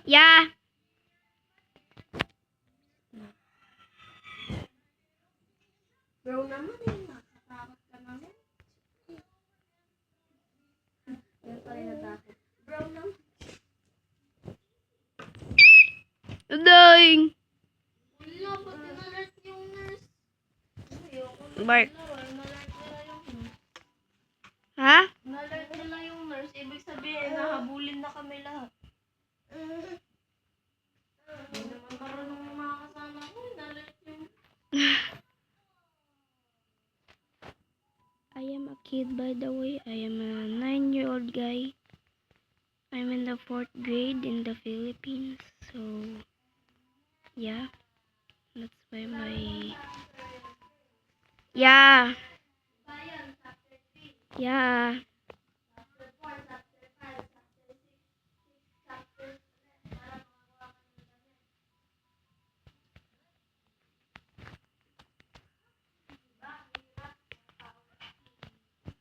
Yeah. Bro naman eh. Nakatakot ka naman. Yan pala yung natakot. Bro naman. Dying. Wala, ba't in-alert yung nurse? Bark. In-alert nila yung nurse. Ha? In-alert nila yung nurse. Ibig sabihin, nahabulin na kami lahat. Hindi naman marunong yung mga kasama ko. In-alert yung... I am a kid, by the way. I am a 9-year-old guy. I'm in the 4th grade in the Philippines. So, yeah. That's why my... Yeah. Yeah.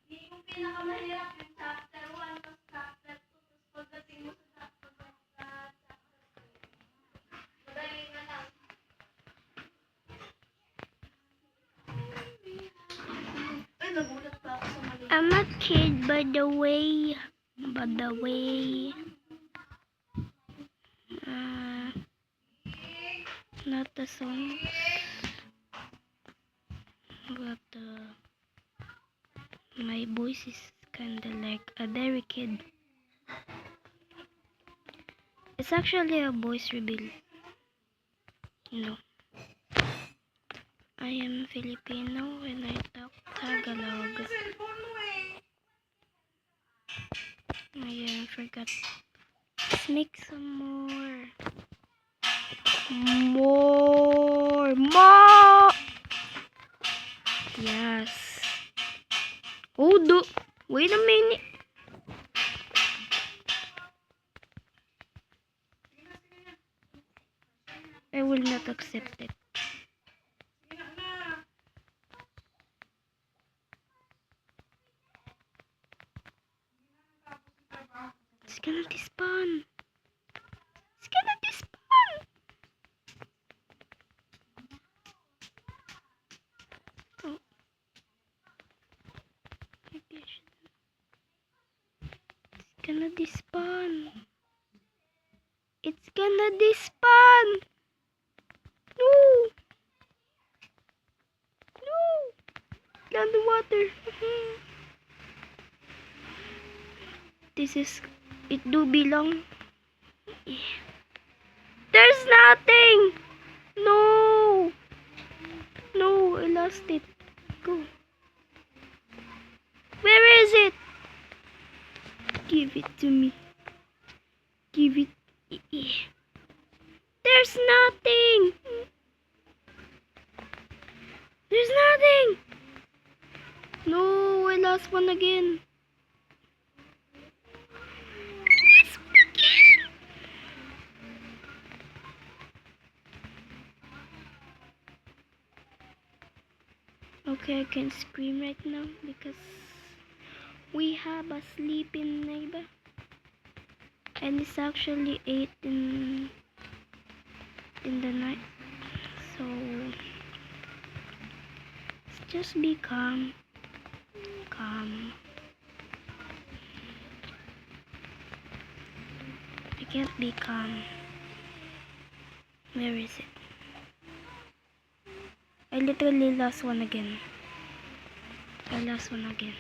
Yung pinakamahirap yung chapter 1 tapos chapter 2 tapos pagdating mo sa chapter 3 madali na lang. Ay, nagulat pa ako sa mali. I'm a kid, by the way. By the way. Not the songs. But my voice is kinda like a dairy kid. It's actually a voice reveal. You know. I am Filipino when I talk Tagalog. I forgot. Let's make some more. More. Yes. Oh, wait a minute. I will not accept it. It's gonna despawn. It's gonna despawn. Oh. Maybe I shouldn't. It's gonna despawn. It's gonna despawn. No. No. Down the water. This is... It do belong. There's nothing. No. No, I lost it. Go. Where is it? Give it to me. Give it. There's nothing. There's nothing. No, I lost one again. Okay, I can scream right now because we have a sleeping neighbor. And it's actually 8 in the night. So just be calm. Calm. I can't be calm. Where is it? I literally lost one again. I lost one again.